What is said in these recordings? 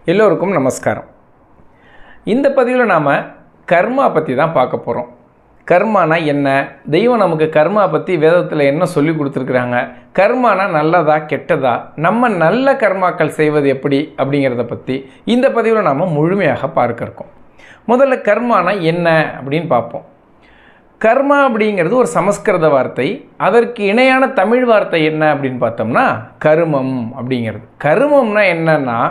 எல்லோருக்கும் நமஸ்காரம். இந்த பதிவில் நாம் கர்மா பற்றி தான் பார்க்க போகிறோம். கர்மானா என்ன, தெய்வம் நமக்கு கர்மா பற்றி வேதத்தில் என்ன சொல்லி கொடுத்துருக்குறாங்க, கர்மானா நல்லதா கெட்டதா, நம்ம நல்ல கர்மாக்கள் செய்வது எப்படி அப்படிங்கிறத பற்றி இந்த பதிவில் நாம் முழுமையாக பார்க்க இருக்கோம். முதல்ல கர்மானா என்ன அப்படின்னு பார்ப்போம். கர்மா அப்படிங்கிறது ஒரு சமஸ்கிருத வார்த்தை. அதற்கு இணையான தமிழ் வார்த்தை என்ன அப்படின்னு பார்த்தோம்னா கருமம் அப்படிங்கிறது. கருமம்னா என்னன்னா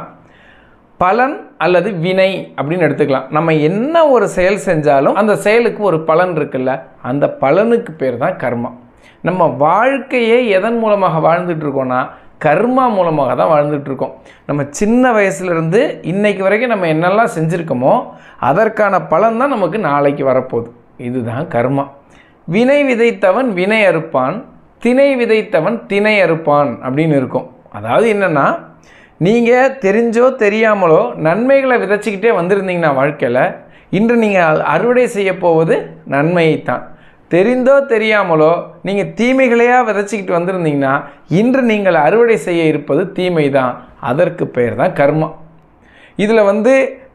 பலன் அல்லது வினை அப்படின்னு எடுத்துக்கலாம். நம்ம என்ன ஒரு செயல் செஞ்சாலும் அந்த செயலுக்கு ஒரு பலன் இருக்குல்ல, அந்த பலனுக்கு பேர் தான் கர்மா. நம்ம வாழ்க்கையே எதன் மூலமாக வாழ்ந்துட்டு இருக்கோம்னா கர்மா மூலமாக தான் வாழ்ந்துட்டு இருக்கோம். நம்ம சின்ன வயசுலேருந்து இன்னைக்கு வரைக்கும் நம்ம என்னெல்லாம் செஞ்சுருக்கோமோ அதற்கான பலன் தான் நமக்கு நாளைக்கு வரப்போகுது. இதுதான் கர்மா. வினை விதைத்தவன் வினை அறுப்பான், திணை விதைத்தவன் திணை அறுப்பான் அப்படின்னு இருக்கும். அதாவது என்னென்னா, நீங்கள் தெரிஞ்சோ தெரியாமலோ நன்மைகளை விதைச்சிக்கிட்டே வந்திருந்தீங்கன்னா வாழ்க்கையில் இன்று நீங்கள் அறுவடை செய்ய போவது நன்மையைத்தான். தெரிந்தோ தெரியாமலோ நீங்கள் தீமைகளையாக விதைச்சிக்கிட்டு வந்திருந்தீங்கன்னா இன்று நீங்கள் அறுவடை செய்ய இருப்பது தீமை தான். அதற்கு பெயர் தான் கர்மா. இதில்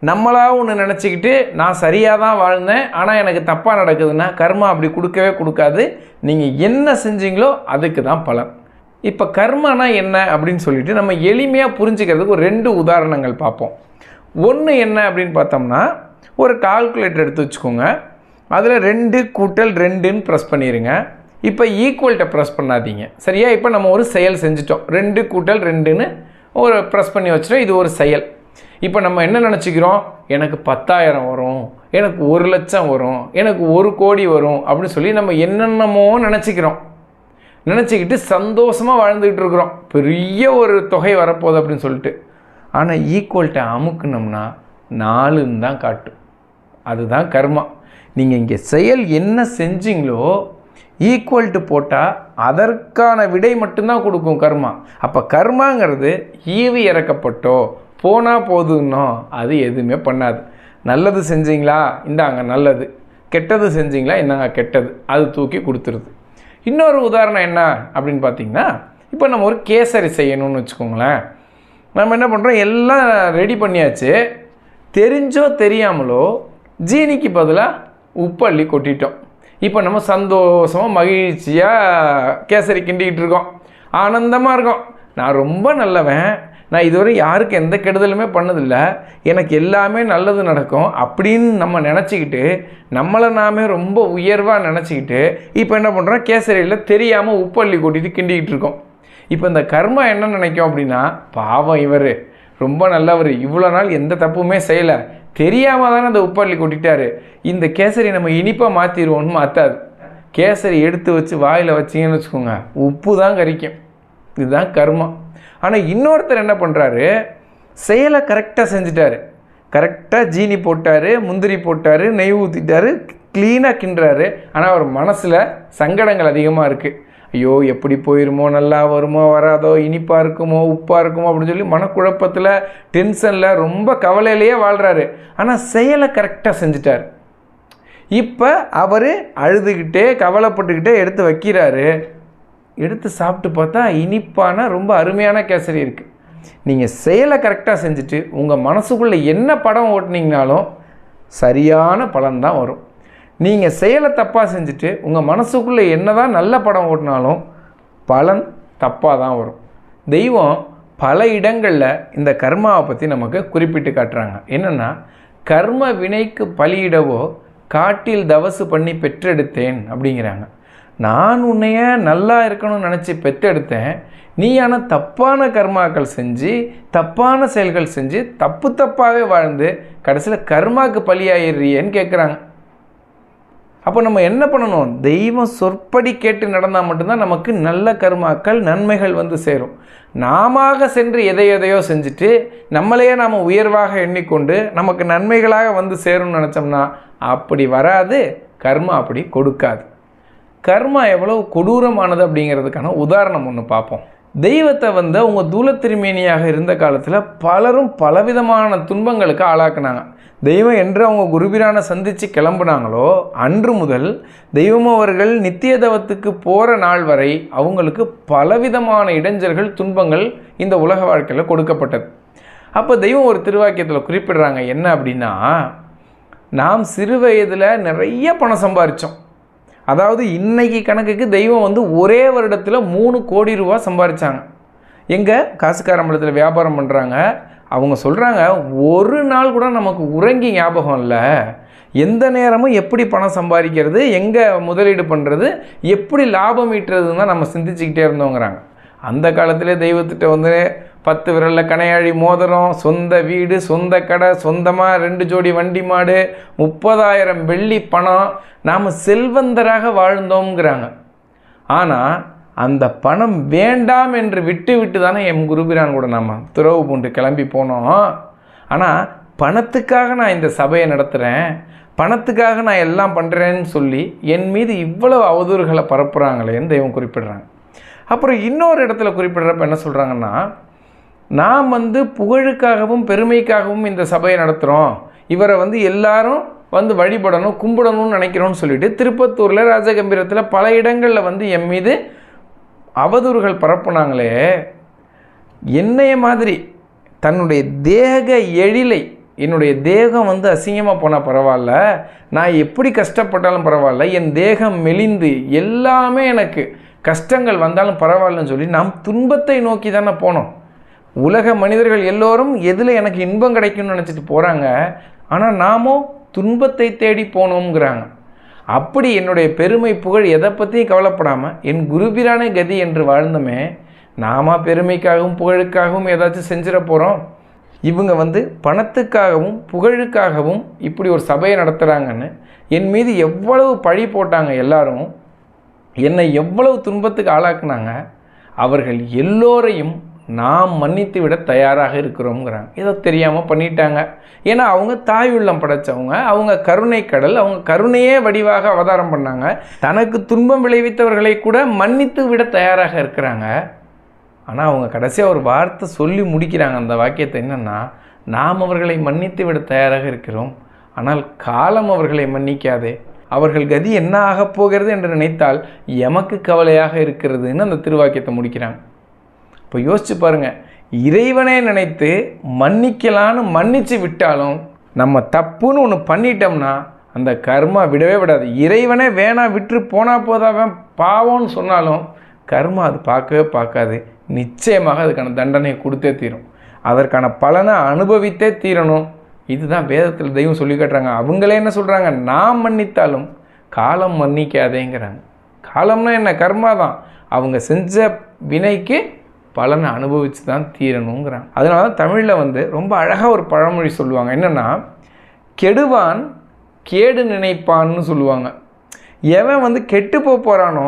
நம்மளாக ஒன்று நினச்சிக்கிட்டு நான் சரியாக தான் வாழ்ந்தேன் ஆனால் எனக்கு தப்பாக நடக்குதுன்னா கர்மா அப்படி கொடுக்கவே கொடுக்காது. நீங்கள் என்ன செஞ்சீங்களோ அதுக்கு தான் பலன். இப்போ கர்மானா என்ன அப்படின்னு சொல்லிட்டு நம்ம எளிமையாக புரிஞ்சுக்கிறதுக்கு ஒரு 2 உதாரணங்கள் பார்ப்போம். ஒன்று என்ன அப்படின்னு பார்த்தோம்னா, ஒரு கால்குலேட்டர் எடுத்து வச்சுக்கோங்க. அதில் 2 கூட்டல் 2ன்னு ப்ரெஸ் பண்ணிடுங்க. இப்போ ஈக்குவல்கிட்ட ப்ரெஸ் பண்ணாதீங்க, சரியா? இப்போ நம்ம ஒரு செயல் செஞ்சிட்டோம். 2 கூட்டல் 2ன்னு ஒரு ப்ரெஸ் பண்ணி வச்சிட்டோம். இது ஒரு செயல். இப்போ நம்ம என்ன நினச்சிக்கிறோம், எனக்கு 10,000 வரும், எனக்கு 1 லட்சம் வரும், எனக்கு 1 கோடி வரும் அப்படின்னு சொல்லி நம்ம என்னென்னமோ நினச்சிக்கிட்டு சந்தோஷமாக வாழ்ந்துக்கிட்டு இருக்கிறோம். பெரிய ஒரு தொகை வரப்போகுது அப்படின்னு சொல்லிட்டு. ஆனால் ஈக்குவல்கிட்ட அமுக்குனோம்னா 4ன்னு தான் காட்டும். அதுதான் கர்மா. நீங்கள் இங்கே செயல் என்ன செஞ்சீங்களோ ஈக்குவல்ட்டு போட்டால் அதற்கான விடை மட்டும்தான் கொடுக்கும் கர்மா. அப்போ கர்மாங்கிறது ஈவு இறக்கப்பட்டோ போனால் போதுன்னோ அது எதுவுமே பண்ணாது. நல்லது செஞ்சீங்களா இந்தாங்க நல்லது, கெட்டது செஞ்சீங்களா இந்தாங்க கெட்டது, அது தூக்கி கொடுத்துருது. இன்னொரு உதாரணம் என்ன அப்படின்னு பார்த்தீங்கன்னா, இப்போ நம்ம ஒரு கேசரி செய்யணும்னு வச்சுக்கோங்களேன். நம்ம என்ன பண்ணுறோம், எல்லாம் ரெடி பண்ணியாச்சு. தெரிஞ்சோ தெரியாமலோ ஜீனிக்கு பதிலாக உப்பு அள்ளி கொட்டிட்டோம். இப்போ நம்ம சந்தோஷமாக மகிழ்ச்சியாக கேசரி கிண்டிக்கிட்டு இருக்கோம், ஆனந்தமாக இருக்கோம். நான் ரொம்ப நல்லவன், நான் இதுவரை யாருக்கு எந்த கெடுதலுமே பண்ணதில்லை, எனக்கு எல்லாமே நல்லது நடக்கும் அப்படின்னு நம்ம நினச்சிக்கிட்டு நம்மளை நாமே ரொம்ப உயர்வாக நினச்சிக்கிட்டு இப்போ என்ன பண்ணுறோம், கேசரியில் தெரியாமல் உப்பு அள்ளி கொட்டிட்டு கிண்டிக்கிட்டு இருக்கோம். இப்போ இந்த கர்மா என்ன நினைக்கும் அப்படின்னா, பாவம் இவர் ரொம்ப நல்லவர், இவ்வளோ நாள் எந்த தப்புமே செய்யலை, தெரியாமல் தானே அந்த உப்பு அள்ளி கொட்டிட்டாரு, இந்த கேசரி நம்ம இனிப்பாக மாற்றிடுவோன்னு மாற்றாது. கேசரி எடுத்து வச்சு வாயில் வச்சிங்கன்னு வச்சுக்கோங்க, உப்பு தான் கரிக்கும். இதுதான் கர்மா. ஆனால் இன்னொருத்தர் என்ன பண்ணுறாரு, செயலை கரெக்டாக செஞ்சிட்டாரு, கரெக்டாக ஜீனி போட்டார், முந்திரி போட்டார், நெய் ஊற்றிட்டாரு, க்ளீனாக கிண்டுறாரு. ஆனால் அவர் மனசில் சங்கடங்கள் அதிகமாக இருக்குது. ஐயோ எப்படி போயிருமோ, நல்லா வருமோ வராதோ, இனிப்பாக இருக்குமோ உப்பாக இருக்குமோ அப்படின்னு சொல்லி மனக்குழப்பத்தில் டென்ஷனில் ரொம்ப கவலையிலேயே வாழ்கிறாரு. ஆனால் செயலை கரெக்டாக செஞ்சிட்டார். இப்போ அவர் அழுதுகிட்டே கவலைப்பட்டுக்கிட்டே எடுத்து வைக்கிறாரு. எடுத்து சாப்பிட்டு பார்த்தா இனிப்பான ரொம்ப அருமையான கேசரி இருக்குது. நீங்கள் செயலை கரெக்டாக செஞ்சுட்டு உங்கள் மனசுக்குள்ளே என்ன படம் ஓட்டினீங்கனாலும் சரியான பலன் தான் வரும். நீங்கள் செயலை தப்பாக செஞ்சுட்டு உங்கள் மனசுக்குள்ளே என்ன தான் நல்ல படம் ஓட்டினாலும் பலன் தப்பாக தான் வரும். தெய்வம் பல இடங்களில் இந்த கர்மாவை பற்றி நமக்கு குறிப்பிட்டு காட்டுறாங்க. என்னென்னா, கர்ம வினைக்கு பலியிடவோ காட்டில் தவசு பண்ணி பெற்றெடுத்தேன் அப்படிங்கிறாங்க. நான் உன்னைய நல்லா இருக்கணும்னு நினச்சி பெற்றெடுத்தேன், நீ ஆனால் தப்பான கர்மாக்கள் செஞ்சு தப்பான செயல்கள் செஞ்சு தப்பாகவே வாழ்ந்து கடைசியில் கர்மாவுக்கு பலியாயிடுறியேன்னு கேட்குறாங்க. அப்போ நம்ம என்ன பண்ணணும், தெய்வம் சொற்படி கேட்டு நடந்தால் மட்டும்தான் நமக்கு நல்ல கர்மாக்கள் நன்மைகள் சேரும். நாம சென்று எதையோ செஞ்சுட்டு நம்மளையே நாம் உயர்வாக எண்ணிக்கொண்டு நமக்கு நன்மைகளாக சேரும்னு நினச்சோம்னா அப்படி வராது. கர்மா அப்படி கொடுக்காது. கர்மா எவ்வளவு கொடூரமானது அப்படிங்கிறதுக்கான உதாரணம் ஒன்று பார்ப்போம். தெய்வத்தை அவங்க தூளத்திருமேனியாக இருந்த காலத்தில் பலரும் பலவிதமான துன்பங்களுக்கு ஆளாக்குனாங்க. தெய்வம் என்று அவங்க குருபிரானை சந்தித்து கிளம்புனாங்களோ அன்று முதல் தெய்வம் அவர்கள் நித்திய தவத்துக்கு போகிற நாள் வரை அவங்களுக்கு பலவிதமான இடைஞ்சல்கள் துன்பங்கள் இந்த உலக வாழ்க்கையில் கொடுக்கப்பட்டது. அப்போ தெய்வம் ஒரு திருவாக்கியத்தில் குறிப்பிடுறாங்க என்ன அப்படின்னா, நாம் சிறு வயதில் நிறைய பணம் சம்பாதிச்சோம். அதாவது இன்னைக்கு கணக்குக்கு தெய்வம் வந்து ஒரே வருடத்தில் 3 கோடி ரூபா சம்பாதிச்சாங்க. எங்கே காசுக்காரம்பலத்தில் வியாபாரம் பண்ணுறாங்க. அவங்க சொல்கிறாங்க, ஒரு நாள் கூட நமக்கு உறங்கி ஞாபகம் இல்லை, எந்த நேரமும் எப்படி பணம் சம்பாதிக்கிறது, எங்கே முதலீடு பண்ணுறது, எப்படி லாபம் ஈட்டுறதுன்னு தான் நம்ம சிந்திச்சுக்கிட்டே இருந்தோங்கிறாங்க. அந்த காலத்திலே தெய்வத்திட்ட வந்து 10 விரலில் கணையாழி மோதிரம், சொந்த வீடு, சொந்த கடை, சொந்தமாக 2 ஜோடி வண்டி மாடு, 30,000 வெள்ளி பணம், நாம் செல்வந்தராக வாழ்ந்தோங்கிறாங்க. ஆனால் அந்த பணம் வேண்டாம் என்று விட்டு தானே எம் குருபிரான் கூட நம்ம துறவு பூண்டு கிளம்பி போனோம். ஆனால் பணத்துக்காக நான் இந்த சபையை நடத்துகிறேன், பணத்துக்காக நான் எல்லாம் பண்ணுறேன்னு சொல்லி என் மீது இவ்வளவு அவதூறுகளை பரப்புகிறாங்களேன்னு தெய்வம் குறிப்பிடுறாங்க. அப்புறம் இன்னொரு இடத்துல குறிப்பிடுறப்ப என்ன சொல்கிறாங்கன்னா, நாம் வந்து புகழுக்காகவும் பெருமைக்காகவும் இந்த சபையை நடத்துகிறோம், இவரை வந்து எல்லாரும் வந்து வழிபடணும் கும்பிடணும்னு நினைக்கிறோன்னு சொல்லிட்டு திருப்பத்தூரில் ராஜகம்பீரத்தில் பல இடங்களில் வந்து என் மீது அவதூறுகள் பரப்புனாங்களே. என்னைய மாதிரி தன்னுடைய தேக எழிலை, என்னுடைய தேகம் வந்து அசிங்கமாக போனால் பரவாயில்ல, நான் எப்படி கஷ்டப்பட்டாலும் பரவாயில்ல, என் தேகம் மெலிந்து எல்லாமே எனக்கு கஷ்டங்கள் வந்தாலும் பரவாயில்லன்னு சொல்லி நாம் துன்பத்தை நோக்கி தானே போனோம். உலக மனிதர்கள் எல்லோரும் எதில் எனக்கு இன்பம் கிடைக்கும்னு நினச்சிட்டு போகிறாங்க, ஆனால் நாமும் துன்பத்தை தேடி போனோங்கிறாங்க. அப்படி என்னுடைய பெருமை புகழ் எதை பற்றியும் கவலைப்படாமல் என் குருபிரானே கதி என்று வாழ்ந்தோமே, நாம பெருமைக்காகவும் புகழுக்காகவும் ஏதாச்சும் செஞ்சிட போகிறோம். இவங்க வந்து பணத்துக்காகவும் புகழுக்காகவும் இப்படி ஒரு சபையை நடத்துகிறாங்கன்னு என் மீது எவ்வளவு பழி போட்டாங்க, எல்லாரும் என்னை எவ்வளவு துன்பத்துக்கு ஆளாக்குனாங்க. அவர்கள் எல்லோரையும் நாம் மன்னித்து விட தயாராக இருக்கிறோங்கிறாங்க. ஏதோ தெரியாமல் பண்ணிட்டாங்க. ஏன்னா அவங்க தாய் உள்ளம் படைத்தவங்க, அவங்க கருணை கடல், அவங்க கருணையே வடிவாக அவதாரம் பண்ணாங்க. தனக்கு துன்பம் விளைவித்தவர்களை கூட மன்னித்து விட தயாராக இருக்கிறாங்க. ஆனால் அவங்க கடைசியாக ஒரு வார்த்தை சொல்லி முடிக்கிறாங்க. அந்த வாக்கியத்தை என்னென்னா, நாம் அவர்களை மன்னித்து விட தயாராக இருக்கிறோம், ஆனால் காலம் அவர்களை மன்னிக்காதே, அவர்கள் கதி என்ன ஆகப் போகிறது என்று நினைத்தால் எமக்கு கவலையாக இருக்கிறதுன்னு அந்த திருவாக்கியத்தை முடிக்கிறாங்க. இப்போ யோசிச்சு பாருங்கள், இறைவனே நினைத்து மன்னிக்கலான்னு மன்னிச்சு விட்டாலும் நம்ம தப்புன்னு ஒன்று பண்ணிட்டோம்னா அந்த கர்மா விடவே விடாது. இறைவனே வேணா விட்டு போனால் போதாவன் பாவம்னு சொன்னாலும் கர்மா அது பார்க்கவே பார்க்காது. நிச்சயமாக அதுக்கான தண்டனையை கொடுத்தே தீரும், அதற்கான பலனை அனுபவித்தே தீரணும். இதுதான் வேதத்தில் தெய்வம் சொல்லி காட்டுறாங்க. அவங்களே என்ன சொல்கிறாங்க, நாம் மன்னித்தாலும் காலம் மன்னிக்காதேங்கிறாங்க. காலம்னா என்ன, கர்மா தான். அவங்க செஞ்ச வினைக்கு பலனை அனுபவித்து தான் தீரணுங்கிறாங்க. அதனால தான் தமிழில் வந்து ரொம்ப அழகாக ஒரு பழமொழி சொல்லுவாங்க. என்னென்னா, கெடுவான் கேடு நினைப்பான்னு சொல்லுவாங்க. எவன் வந்து கெட்டு போகிறானோ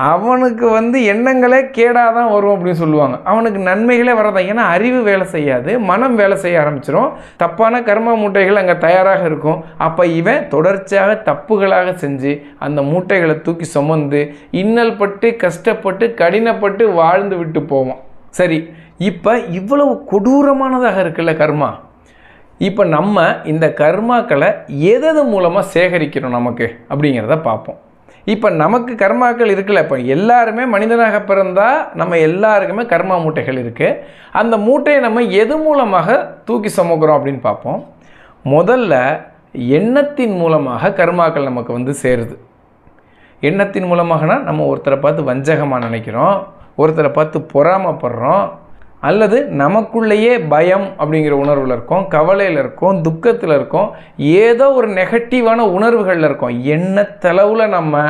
அவனுக்கு வந்து எண்ணங்களே கேடாக தான் வரும் அப்படின்னு சொல்லுவாங்க. அவனுக்கு நன்மைகளே வரதான். ஏன்னா அறிவு வேலை செய்யாது, மனம் வேலை செய்ய ஆரம்பிச்சிடும், தப்பான கர்ம மூட்டைகள் அங்கே தயாராக இருக்கும். அப்போ இவன் தொடர்ச்சியாக தப்புகளாக செஞ்சு அந்த மூட்டைகளை தூக்கி சுமந்து இன்னல் பட்டு கஷ்டப்பட்டு கடினப்பட்டு வாழ்ந்து விட்டு போவான். சரி, இப்போ இவ்வளவு கொடூரமானதாக இருக்குல்ல கர்மா. இப்போ நம்ம இந்த கர்மாக்களை எது மூலமாக சேகரிக்கிறோம் நமக்கு அப்படிங்கிறத பார்ப்போம். இப்போ நமக்கு கர்மாக்கள் இருக்குல்ல, இப்போ எல்லாருமே மனிதனாக பிறந்தால் நம்ம எல்லாருக்குமே கர்மா மூட்டைகள் இருக்குது. அந்த மூட்டையை நம்ம எது மூலமாக தூக்கி சுமக்கிறோம் அப்படின்னு பார்ப்போம். முதல்ல எண்ணத்தின் மூலமாக கர்மாக்கள் நமக்கு வந்து சேருது. எண்ணத்தின் மூலமாகனா நம்ம ஒருத்தரை பார்த்து வஞ்சகமாக நினைக்கிறோம், ஒருத்தரை பார்த்து பொறாமப்படுறோம், அல்லது நமக்குள்ளேயே பயம் அப்படிங்கிற உணர்வில் இருக்கோம், கவலையில் இருக்கோம், துக்கத்தில் இருக்கோம், ஏதோ ஒரு நெகட்டிவான உணர்வுகளில் இருக்கோம். எண்ணத்தளவில் நம்ம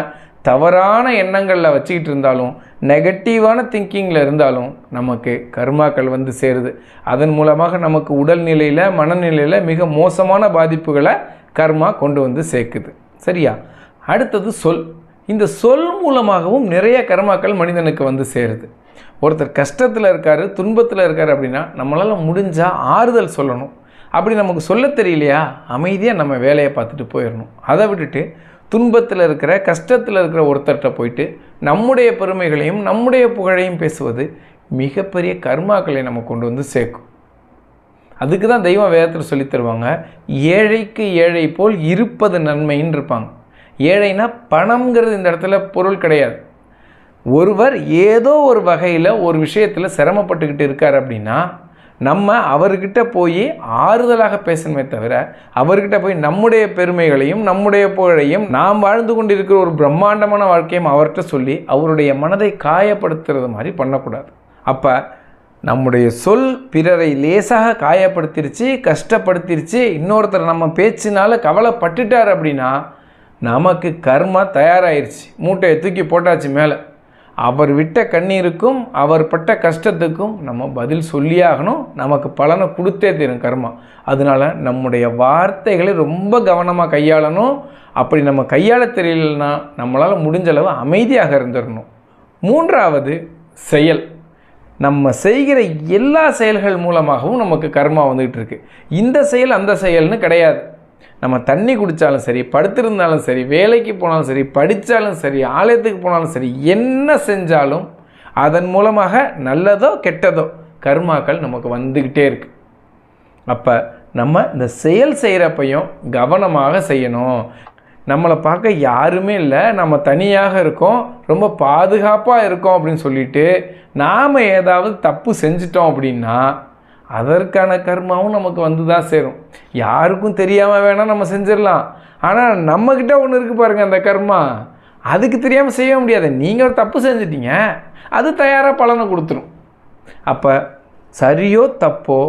தவறான எண்ணங்களில் வச்சுக்கிட்டு இருந்தாலும், நெகட்டிவான திங்கிங்கில் இருந்தாலும் நமக்கு கர்மாக்கள் வந்து சேருது. அதன் மூலமாக நமக்கு உடல்நிலையில் மனநிலையில் மிக மோசமான பாதிப்புகளை கர்மா கொண்டு வந்து சேர்க்குது. சரியா? அடுத்தது சொல். இந்த சொல் மூலமாகவும் நிறைய கர்மாக்கள் மனிதனுக்கு வந்து சேருது. ஒருத்தர் கஷ்டத்தில் இருக்கார், துன்பத்தில் இருக்கார் அப்படின்னா நம்மளால் முடிஞ்சால் ஆறுதல் சொல்லணும். அப்படி நமக்கு சொல்ல தெரியலையா, அமைதியாக நம்ம வேலையை பார்த்துட்டு போயிடணும். அதை விட்டுட்டு துன்பத்தில் இருக்கிற கஷ்டத்தில் இருக்கிற ஒருத்தர்கிட்ட போயிட்டு நம்முடைய பெருமைகளையும் நம்முடைய புகழையும் பேசுவது மிகப்பெரிய கர்மாக்களை நம்ம கொண்டு வந்து சேர்க்கும். அதுக்கு தான் தெய்வம் வேதத்தில் சொல்லி தருவாங்க, ஏழைக்கு ஏழை போல் இருப்பது நன்மைன்னு இருப்பாங்க. ஏழைனா பணம்ங்கிறது இந்த இடத்துல பொருள் கிடையாது. ஒருவர் ஏதோ ஒரு வகையில் ஒரு விஷயத்தில் சிரமப்பட்டுக்கிட்டு இருக்கார் அப்படின்னா நம்ம அவர்கிட்ட போய் ஆறுதலாக பேசணுமே தவிர அவர்கிட்ட போய் நம்முடைய பெருமைகளையும் நம்முடைய புகழையும் நாம் வாழ்ந்து கொண்டிருக்கிற ஒரு பிரம்மாண்டமான வாழ்க்கையும் அவர்கிட்ட சொல்லி அவருடைய மனதை காயப்படுத்துறது மாதிரி பண்ணக்கூடாது. அப்போ நம்முடைய சொல் பிறரை லேசாக காயப்படுத்திருச்சு, கஷ்டப்படுத்திருச்சு, இன்னொருத்தர் நம்ம பேச்சினால கவலைப்பட்டுட்டார் அப்படின்னா நமக்கு கர்மா தயாராகிருச்சு, மூட்டையை தூக்கி போட்டாச்சு மேலே. அவர் விட்ட கண்ணீருக்கும் அவர் பட்ட கஷ்டத்துக்கும் நம்ம பதில் சொல்லியாகணும், நமக்கு பலனை கொடுத்தே தரும் கர்மா. அதனால் நம்முடைய வார்த்தைகளை ரொம்ப கவனமாக கையாளணும். அப்படி நம்ம கையாள தெரியலன்னா நம்மளால் முடிஞ்ச அளவு அமைதியாக இருந்துடணும். மூன்றாவது செயல். நம்ம செய்கிற எல்லா செயல்கள் மூலமாகவும் நமக்கு கர்மா வந்துக்கிட்டு இருக்கு. இந்த செயல் அந்த செயல்னு கிடையாது. நம்ம தண்ணி குடித்தாலும் சரி, படுத்திருந்தாலும் சரி, வேலைக்கு போனாலும் சரி, படித்தாலும் சரி, ஆலயத்துக்கு போனாலும் சரி, என்ன செஞ்சாலும் அதன் மூலமாக நல்லதோ கெட்டதோ கர்மாக்கள் நமக்கு வந்துக்கிட்டே இருக்கு. அப்போ நம்ம இந்த செயல் செய்கிறப்பையும் கவனமாக செய்யணும். நம்மளை பார்க்க யாருமே இல்லை, நம்ம தனியாக இருக்கோம், ரொம்ப பாதுகாப்பாக இருக்கோம் அப்படின்னு சொல்லிட்டு நாம் ஏதாவது தப்பு செஞ்சிட்டோம் அப்படின்னா அதற்கான கர்மாவும் நமக்கு வந்து தான் சேரும். யாருக்கும் தெரியாமல் வேணால் நம்ம செஞ்சிடலாம். ஆனால் நம்மக்கிட்ட ஒன்று இருக்குது பாருங்கள், அந்த கர்மா அதுக்கு தெரியாமல் செய்ய முடியாது. நீங்கள் ஒரு தப்பு செஞ்சிட்டீங்க, அது தயாராக பலனை கொடுத்துரும். அப்போ சரியோ தப்போ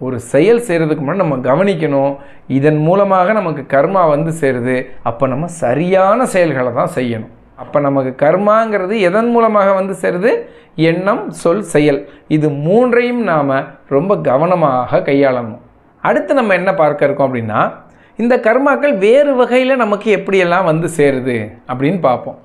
ஒரு செயல் செய்கிறதுக்கு முன்னாடி நம்ம கவனிக்கணும், இதன் மூலமாக நமக்கு கர்மா வந்து சேருது, அப்போ நம்ம சரியான செயல்களை தான் செய்யணும். அப்போ நமக்கு கர்மாங்கிறது எதன் மூலமாக வந்து சேருது? எண்ணம், சொல், செயல். இது மூன்றையும் நாம் ரொம்ப கவனமாக கையாளணும். அடுத்து நம்ம என்ன பார்க்க இருக்கோம் அப்படின்னா, இந்த கர்மாக்கள் வேறு வகையில் நமக்கு எப்படியெல்லாம் வந்து சேருது அப்படின்னு பார்ப்போம்.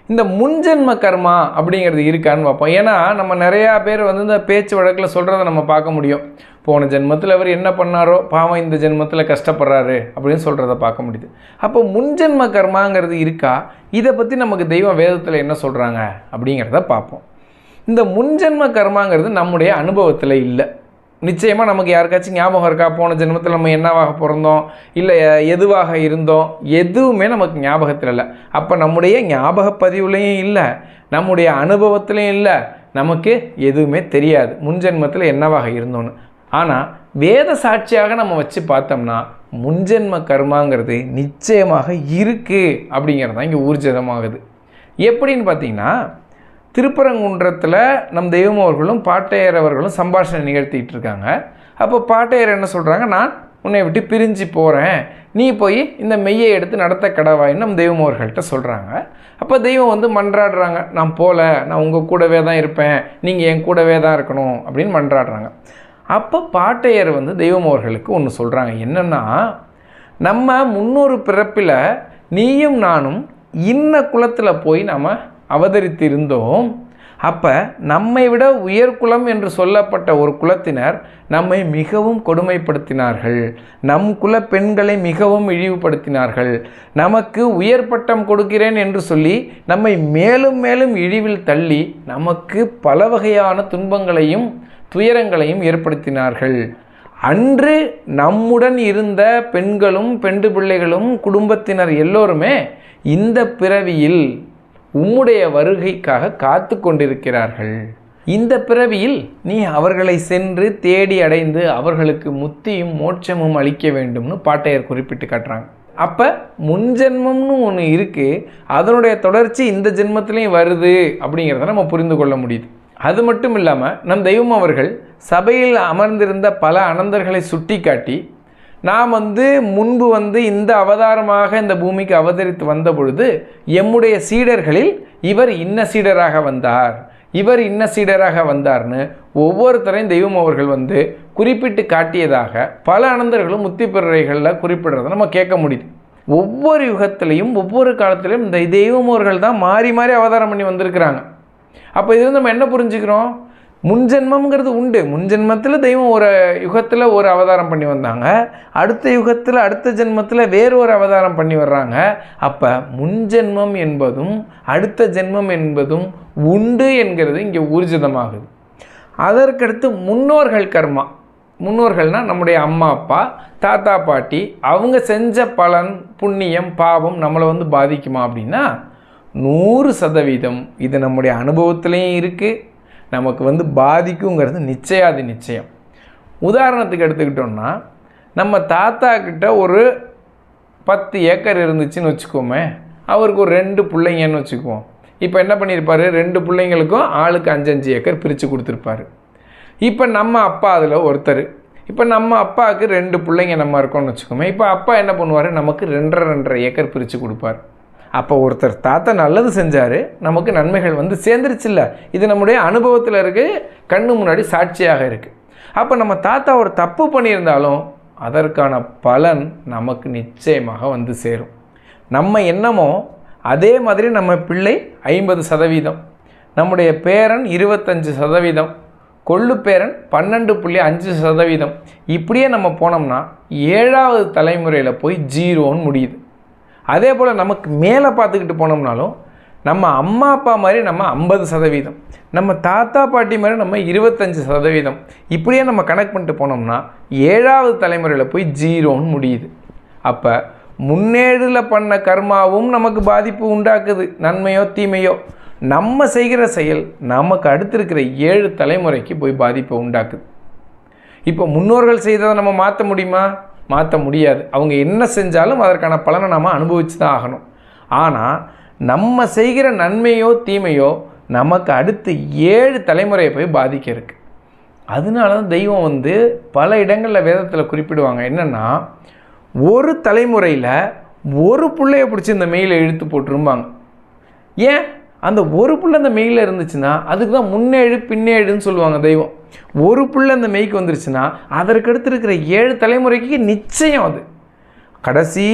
இந்த முன்ஜென்ம கர்மா அப்படிங்கிறது இருக்கான்னு பார்ப்போம். ஏன்னா நம்ம நிறையா பேர் வந்து இந்த பேச்சு வழக்கில் சொல்கிறத நம்ம பார்க்க முடியும். போன ஜென்மத்தில் அவர் என்ன பண்ணாரோ பாவம் இந்த ஜென்மத்தில் கஷ்டப்படுறாரு அப்படின்னு சொல்கிறத பார்க்க முடியுது. அப்போ முன்ஜென்ம கர்மாங்கிறது இருக்கா? இதை பற்றி நமக்கு தெய்வம் வேதத்தில் என்ன சொல்கிறாங்க அப்படிங்கிறத பார்ப்போம். இந்த முன்ஜென்ம கர்மாங்கிறது நம்முடைய அனுபவத்தில் இல்லை. நிச்சயமாக நமக்கு யாருக்காச்சும் ஞாபகம் இருக்கா? போன ஜென்மத்தில் நம்ம என்னவாக பிறந்தோம், இல்லை எதுவாக இருந்தோம், எதுவுமே நமக்கு ஞாபகத்தில் இல்லை. அப்போ நம்முடைய ஞாபக பதிவுலையும் இல்லை, நம்முடைய அனுபவத்துலையும் இல்லை, நமக்கு எதுவுமே தெரியாது முன்ஜென்மத்தில் என்னவாக இருந்தோன்னு. ஆனால் வேத சாட்சியாக நம்ம வச்சு பார்த்தோம்னா முன்ஜென்ம கர்மாங்கிறது நிச்சயமாக இருக்குது அப்படிங்கிறது தான் இங்கே ஊர்ஜிதமாகுது. எப்படின்னு பார்த்தீங்கன்னா, திருப்பரங்குன்றத்தில் நம் தெய்வம் அவர்களும் பாட்டையர் அவர்களும் சம்பாஷணை நிகழ்த்திட்டு இருக்காங்க. அப்போ பாட்டையர் என்ன சொல்கிறாங்க, நான் உன்னை விட்டு பிரிஞ்சு போகிறேன், நீ போய் இந்த மெய்யை எடுத்து நடத்த கடவாயின்னு நம் தெய்வம் அவர்கள்ட்ட சொல்கிறாங்க. அப்போ தெய்வம் வந்து மன்றாடுறாங்க, நான் போகல, நான் உங்கள் கூடவே தான் இருப்பேன், நீங்கள் என் கூடவே தான் இருக்கணும் அப்படின்னு மன்றாடுறாங்க. அப்போ பாட்டையர் வந்து தெய்வம் அவர்களுக்கு ஒன்று சொல்கிறாங்க, என்னென்னா, நம்ம முன்னொரு பிறப்பில் நீயும் நானும் இன்ன குலத்தில் போய் நாம் அவதரித்து இருந்தோம். அப்போ நம்மை விட உயர்குலம் என்று சொல்லப்பட்ட ஒரு குலத்தினர் நம்மை மிகவும் கொடுமைப்படுத்தினார்கள், நம் குல பெண்களை மிகவும் இழிவுபடுத்தினார்கள், நமக்கு உயர் பட்டம் கொடுக்கிறேன் என்று சொல்லி நம்மை மேலும் மேலும் இழிவில் தள்ளி நமக்கு பல வகையான துன்பங்களையும் துயரங்களையும் ஏற்படுத்தினார்கள். அன்று நம்முடன் இருந்த பெண்களும் பெண்டு பிள்ளைகளும் குடும்பத்தினர் எல்லோருமே இந்த பிறவியில் உம்முடைய வருகைக்காக காத்து கொண்டிருக்கிறார்கள். இந்த பிறவியில் நீ அவர்களை சென்று தேடி அடைந்து அவர்களுக்கு முத்தியும் மோட்சமும் அளிக்க வேண்டும்னு பாட்டையர் குறிப்பிட்டு காட்டுறாங்க. அப்போ முன்ஜென்மம்னு ஒன்று இருக்குது, அதனுடைய தொடர்ச்சி இந்த ஜென்மத்திலையும் வருது அப்படிங்கிறத நம்ம புரிந்து கொள்ள முடியுது. அது மட்டும் இல்லாமல் நம் தெய்வம் அவர்கள் சபையில் அமர்ந்திருந்த பல அனந்தர்களை சுட்டி காட்டி, நாம் முன்பு இந்த அவதாரமாக இந்த பூமிக்கு அவதரித்து வந்த பொழுது எம்முடைய சீடர்களில் இவர் இன்ன சீடராக வந்தார், இவர் இன்ன சீடராக வந்தார்னு ஒவ்வொருத்தரையும் தெய்வம் அவர்கள் குறிப்பிட்டு காட்டியதாக பல அனந்தர்களும் முத்தி பிறரைகளில் குறிப்பிடுறத நம்ம கேட்க முடியுது. ஒவ்வொரு யுகத்திலையும் ஒவ்வொரு காலத்திலையும் இந்த தெய்வம் அவர்கள் தான் மாறி மாறி அவதாரம் பண்ணி வந்திருக்கிறாங்க. அப்போ இது நம்ம என்ன புரிஞ்சுக்கிறோம், முன்ஜென்மங்கிறது உண்டு. முன்ஜென்மத்தில் தெய்வம் ஒரு யுகத்தில் ஒரு அவதாரம் பண்ணி வந்தாங்க, அடுத்த யுகத்தில் அடுத்த ஜென்மத்தில் வேறு ஒரு அவதாரம் பண்ணி வர்றாங்க. அப்போ முன்ஜென்மம் என்பதும் அடுத்த ஜென்மம் என்பதும் உண்டு என்கிறது இங்கே ஊர்ஜிதமாகுது. அதற்கடுத்து முன்னோர்கள் கர்மா. முன்னோர்கள்னால் நம்முடைய அம்மா அப்பா தாத்தா பாட்டி, அவங்க செஞ்ச பலன் புண்ணியம் பாவம் நம்மளை பாதிக்குமா அப்படின்னா 100% இது நம்முடைய அனுபவத்துலேயும் இருக்குது, நமக்கு பாதிக்குங்கிறது நிச்சயம். உதாரணத்துக்கு எடுத்துக்கிட்டோம்னா நம்ம தாத்தா கிட்ட ஒரு 10 ஏக்கர் இருந்துச்சுன்னு வச்சுக்கோமே, அவருக்கு ஒரு 2 பிள்ளைங்கன்னு வச்சுக்குவோம். இப்போ என்ன பண்ணியிருப்பார், 2 பிள்ளைங்களுக்கும் ஆளுக்கு 5 ஏக்கர் பிரித்து கொடுத்துருப்பாரு. இப்போ நம்ம அப்பா அதில் ஒருத்தர். இப்போ நம்ம அப்பாவுக்கு 2 பிள்ளைங்க நம்ம இருக்கோம்னு வச்சுக்கோமே, இப்போ அப்பா என்ன பண்ணுவார், நமக்கு 2.5 ஏக்கர் பிரித்து கொடுப்பார். அப்போ ஒருத்தர் தாத்தா நல்லது செஞ்சார், நமக்கு நன்மைகள் வந்து சேர்ந்துருச்சுல்ல. இது நம்முடைய அனுபவத்தில் இருக்குது, கண்ணு முன்னாடி சாட்சியாக இருக்குது. அப்போ நம்ம தாத்தா ஒரு தப்பு பண்ணியிருந்தாலும் அதற்கான பலன் நமக்கு நிச்சயமாக வந்து சேரும். நம்ம என்னமோ அதே மாதிரி நம்ம பிள்ளை 50%, நம்முடைய பேரன் 25%, கொள்ளு பேரன் 12.5%. இப்படியே நம்ம போனோம்னா 7வது தலைமுறையில் போய் 0ன்னு முடியுது. அதே போல் நமக்கு மேலே பார்த்துக்கிட்டு போனோம்னாலும் நம்ம அம்மா அப்பா மாதிரி நம்ம 50%, நம்ம தாத்தா பாட்டி மாதிரி நம்ம 25%. இப்படியே நம்ம கணக்கு பண்ணிட்டு போனோம்னா 7வது தலைமுறையில் போய் 0ன்னு முடியுது. அப்போ முன்னேறில் பண்ண கர்மாவும் நமக்கு பாதிப்பு உண்டாக்குது, நன்மையோ தீமையோ. நம்ம செய்கிற செயல் நமக்கு அடுத்து இருக்கிற 7 தலைமுறைக்கு போய் பாதிப்பை உண்டாக்குது. இப்போ முன்னோர்கள் செய்ததை நம்ம மாற்ற முடியுமா? மாற்ற முடியாது. அவங்க என்ன செஞ்சாலும் அதற்கான பலனை நாம் அனுபவித்து தான் ஆகணும். ஆனால் நம்ம செய்கிற நன்மையோ தீமையோ நமக்கு அடுத்து 7 தலைமுறையை போய் பாதிக்க இருக்குது. அதனால தான் தெய்வம் வந்து பல இடங்களில் வேதத்தில் குறிப்பிடுவாங்க. என்னென்னா, ஒரு தலைமுறையில் ஒரு பிள்ளைய பிடிச்சி இந்த மெயிலை இழுத்து போட்டுருப்பாங்க. ஏன்? அந்த ஒரு புள்ள அந்த மெயிலில் இருந்துச்சுன்னா அதுக்கு தான் முன்னேழு பின்னேழுன்னு சொல்லுவாங்க தெய்வம். ஒரு புள்ள அந்த மெய்க்கு வந்துருச்சுன்னா அதற்கடுத்து இருக்கிற 7 தலைமுறைக்கு நிச்சயம் அது கடைசி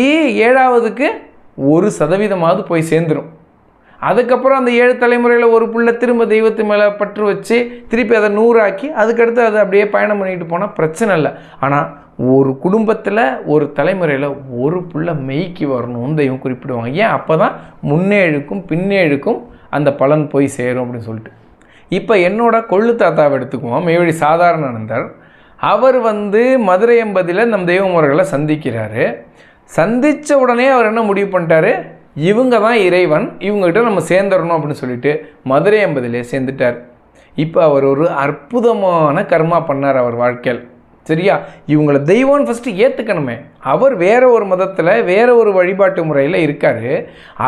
7வதுக்கு 1% போய் சேர்ந்துடும். அதுக்கப்புறம் அந்த 7 தலைமுறையில் ஒரு புள்ள திரும்ப தெய்வத்து மேலே பற்று வச்சு திருப்பி அதை 100 ஆக்கி அதுக்கடுத்து அதை அப்படியே பயணம் பண்ணிட்டு போனால் பிரச்சனை இல்லை. ஆனால் ஒரு குடும்பத்தில் ஒரு தலைமுறையில் ஒரு புள்ள மெய்க்கு வரணும்னு தெய்வம் குறிப்பிடுவாங்க. ஏன்? அப்போ தான் முன்னேழுக்கும் பின்னேழுக்கும் அந்த பலன் போய் சேரும் அப்படின்னு சொல்லிட்டு. இப்போ என்னோட கொள்ளு தாத்தாவை எடுத்துக்குவோம், மெய்வழி சாதாரணானந்தர். அவர் வந்து மதுரை 80ல் நம் தெய்வ முறைகளை சந்திக்கிறாரு. சந்தித்த உடனே அவர் என்ன முடிவு பண்ணிட்டாரு, இவங்க தான் இறைவன், இவங்ககிட்ட நம்ம சேர்ந்துடணும் அப்படின்னு சொல்லிட்டு மதுரை 80லே சேர்ந்துட்டார். இப்போ அவர் ஒரு அற்புதமான கர்மா பண்ணார் அவர் வாழ்க்கையில். சரியா? இவங்களை தெய்வம்னு ஃபஸ்ட்டு ஏற்றுக்கணுமே. அவர் வேறு ஒரு மதத்தில் வேறு ஒரு வழிபாட்டு முறையில் இருக்கார்.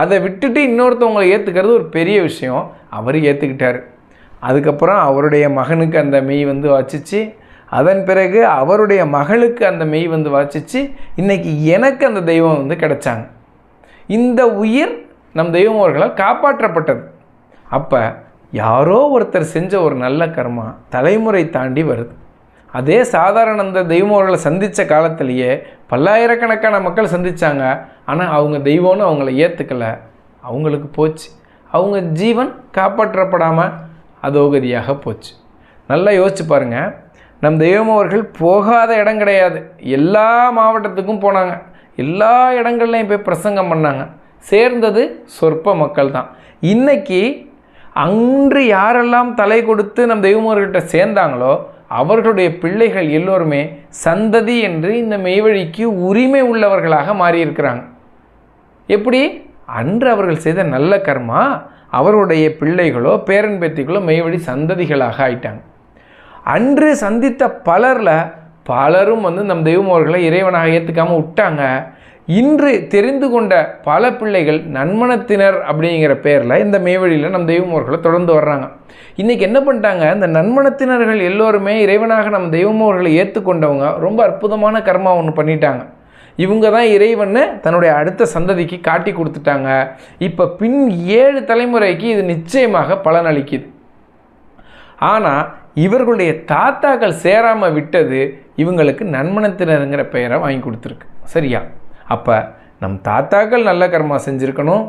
அதை விட்டுட்டு இன்னொருத்தவங்களை ஏற்றுக்கிறது ஒரு பெரிய விஷயம். அவர் ஏற்றுக்கிட்டார். அதுக்கப்புறம் அவருடைய மகனுக்கு அந்த மெய் வந்து வாச்சிச்சு, அதன் பிறகு அவருடைய மகளுக்கு அந்த மெய் வந்து வாச்சிச்சு, இன்றைக்கி எனக்கு அந்த தெய்வம் வந்து கிடைச்சாங்க. இந்த உயிர் நம் தெய்வமர்களால் காப்பாற்றப்பட்டது. அப்போ யாரோ ஒருத்தர் செஞ்ச ஒரு நல்ல கர்மா தலைமுறை தாண்டி வருது. அதே சாதாரண அந்த தெய்வமர்களை சந்தித்த காலத்திலேயே பல்லாயிரக்கணக்கான மக்கள் சந்தித்தாங்க. ஆனால் அவங்க தெய்வம்னு அவங்கள ஏற்றுக்கலை, அவங்களுக்கு போச்சு. அவங்க ஜீவன் காப்பாற்றப்படாமல் அதோகதியாக போச்சு. நல்லா யோசிச்சு பாருங்கள். நம் தெய்வமர்கள் போகாத இடம் கிடையாது. எல்லா மாவட்டத்துக்கும் போனாங்க, எல்லா இடங்கள்லையும் போய் பிரசங்கம் பண்ணாங்க. சேர்ந்தது சொற்ப மக்கள் தான். இன்றைக்கி அன்று யாரெல்லாம் தலை கொடுத்து நம் தெய்வமர்கள்கிட்ட சேர்ந்தாங்களோ அவர்களுடைய பிள்ளைகள் எல்லோருமே சந்ததி என்று இந்த மெய்வழிக்கு உரிமை உள்ளவர்களாக மாறியிருக்கிறாங்க. எப்படி? அன்று அவர்கள் செய்த நல்ல கர்மா அவருடைய பிள்ளைகளோ பேரன் பேத்திகளோ மெய்வழி சந்ததிகளாக ஆயிட்டாங்க. அன்று சந்தித்த பலரும் வந்து நம் தெய்வமர்களை இறைவனாக ஏற்றுக்காமல் விட்டாங்க. இன்று தெரிந்து கொண்ட பல பிள்ளைகள் நன்மனத்தினர் அப்படிங்கிற பேரில் இந்த மெய்வழியில் நம் தெய்வமர்களை தொடர்ந்து வர்றாங்க. இன்றைக்கி என்ன பண்ணிட்டாங்க, இந்த நன்மனத்தினர்கள் எல்லோருமே இறைவனாக நம் தெய்வமர்களை ஏற்றுக்கொண்டவங்க ரொம்ப அற்புதமான கர்மா ஒன்று பண்ணிட்டாங்க. இவங்க தான் இறைவன்னு தன்னுடைய அடுத்த சந்ததிக்கு காட்டி கொடுத்துட்டாங்க. இப்போ பின் 7 தலைமுறைக்கு இது நிச்சயமாக பலனளிக்குது. ஆனால் இவர்களுடைய தாத்தாக்கள் சேராமல் விட்டது இவங்களுக்கு நன்மனத்தினருங்கிற பெயரை வாங்கி கொடுத்துருக்கு. சரியா? அப்போ நம் தாத்தாக்கள் நல்ல கர்மா செஞ்சுருக்கணும்,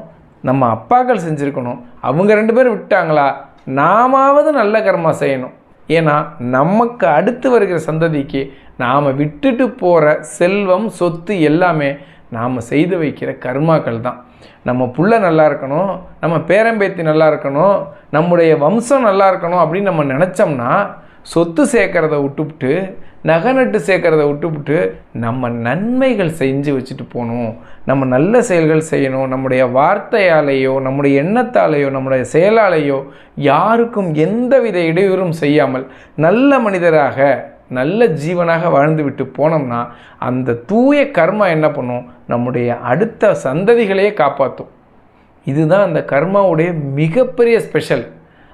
நம்ம அப்பாக்கள் செஞ்சுருக்கணும். அவங்க 2 பேரும் விட்டாங்களா? நாமாவது நல்ல கர்மா செய்யணும். ஏன்னா நமக்கு அடுத்து வருகிற சந்ததிக்கு நாம் விட்டுட்டு போகிற செல்வம் சொத்து எல்லாமே நாம் செய்து வைக்கிற கர்மாக்கள் தான். நம்ம புள்ள நல்லா இருக்கணும், நம்ம பேரம்பேத்தி நல்லா இருக்கணும், நம்முடைய வம்சம் நல்லா இருக்கணும் அப்படின்னு நம்ம நினச்சோம்னா சொத்து சேர்க்கறத விட்டுவிட்டு நகை நட்டு சேர்க்கறத விட்டுவிட்டு நம்ம நன்மைகள் செஞ்சு வச்சுட்டு போகணும். நம்ம நல்ல செயல்கள் செய்யணும். நம்முடைய வார்த்தையாலேயோ நம்முடைய எண்ணத்தாலேயோ நம்முடைய செயலாலேயோ யாருக்கும் எந்தவித இடையூறும் செய்யாமல் நல்ல மனிதராக நல்ல ஜீவனாக வாழ்ந்து விட்டு போனோம்னா அந்த தூய கர்மா என்ன பண்ணும், நம்முடைய அடுத்த சந்ததிகளையே காப்பாற்றும். இதுதான் அந்த கர்மாவுடைய மிகப்பெரிய ஸ்பெஷல்.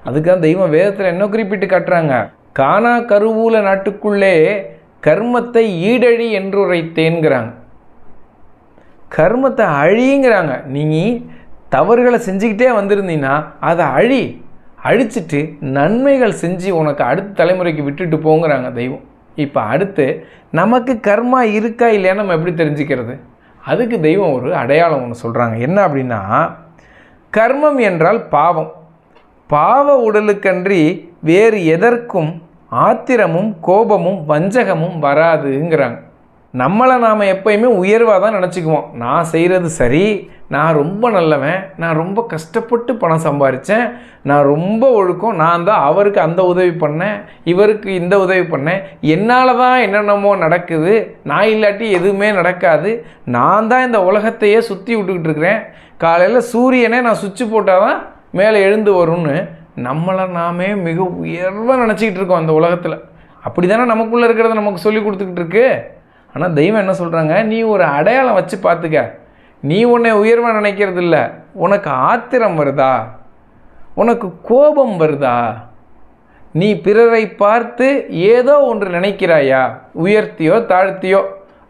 அதுக்காக தெய்வம் வேதத்தில் என்ன குறிப்பிட்டு காட்டுறாங்க, கானா கருவூல நாட்டுக்குள்ளே கர்மத்தை ஈடழி என்று உரைத்தேங்கிறாங்க. கர்மத்தை அழிங்கிறாங்க. நீங்கள் தவறுகளை செஞ்சுக்கிட்டே வந்திருந்தீங்கன்னா அதை அழிச்சிட்டு நன்மைகள் செஞ்சு உனக்கு அடுத்த தலைமுறைக்கு விட்டுட்டு போங்கிறாங்க தெய்வம். இப்போ அடுத்து நமக்கு கர்மா இருக்கா இல்லையா நம்ம எப்படி தெரிஞ்சுக்கிறது? அதுக்கு தெய்வம் ஒரு அடையாளம் ஒன்று சொல்கிறாங்க. என்ன அப்படின்னா, கர்மம் என்றால் பாவம். பாவ உடலுக்கன்றி வேறு எதற்கும் ஆத்திரமும் கோபமும் வஞ்சகமும் வராதுங்கிறாங்க. நம்மளை நாம் எப்பயுமே உயர்வாக தான் நினச்சிக்குவோம். நான் செய்கிறது சரி, நான் ரொம்ப நல்லவன், நான் ரொம்ப கஷ்டப்பட்டு பணம் சம்பாதிச்சேன், நான் ரொம்ப ஒழுக்கம், நான் தான் அவருக்கு அந்த உதவி பண்ணேன், இவருக்கு இந்த உதவி பண்ணேன், என்னால் தான் என்னென்னமோ நடக்குது, நான் இல்லாட்டி எதுவுமே நடக்காது, நான் தான் இந்த உலகத்தையே சுற்றி விட்டுக்கிட்டு இருக்கிறேன், காலையில் சூரியனே நான் சுவிட்சு போட்டால் தான் மேலே எழுந்து வரும்னு நம்மளை நாமே மிக உயர்வாக நினச்சிக்கிட்டு இருக்கோம் அந்த உலகத்தில். அப்படி தானே நமக்குள்ளே இருக்கிறத நமக்கு சொல்லி கொடுத்துக்கிட்டு இருக்கு. ஆனால் தெய்வம் என்ன சொல்கிறாங்க, நீ ஒரு அடையாளம் வச்சு பார்த்துக்க. நீ உன்னை உயர்வாக நினைக்கிறது இல்லை, உனக்கு ஆத்திரம் வருதா, உனக்கு கோபம் வருதா, நீ பிறரை பார்த்து ஏதோ ஒன்று நினைக்கிறாயா, உயர்த்தியோ தாழ்த்தியோ,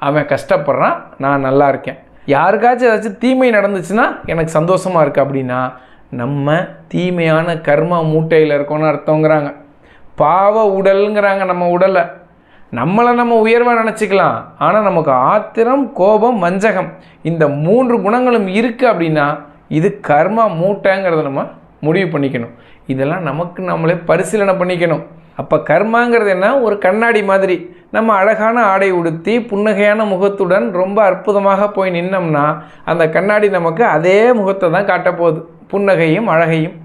அவன் கஷ்டப்படுறான், நான் நல்லா இருக்கேன், யாருக்காச்சும் ஏதாச்சும் தீமை நடந்துச்சுன்னா எனக்கு சந்தோஷமாக இருக்குது அப்படின்னா நம்ம தீமையான கர்மா மூட்டையில் இருக்கோன்னு அர்த்தங்கிறாங்க. பாவ உடலுங்கிறாங்க நம்ம உடலை. நம்மளை நம்ம உயர்வாக நினச்சிக்கலாம், ஆனால் நமக்கு ஆத்திரம் கோபம் வஞ்சகம் இந்த 3 குணங்களும் இருக்குது அப்படின்னா இது கர்மா மூட்டைங்கிறத நம்ம முடிவு பண்ணிக்கணும். இதெல்லாம் நமக்கு நம்மளே பரிசீலனை பண்ணிக்கணும். அப்போ கர்மாங்கிறது என்ன, ஒரு கண்ணாடி மாதிரி. நம்ம அழகான ஆடை உடுத்தி புன்னகையான முகத்துடன் ரொம்ப அற்புதமாக போய் நின்னோம்னா அந்த கண்ணாடி நமக்கு அதே முகத்தை தான் காட்டப்போகுது, புன்னகையும் அழகையும்.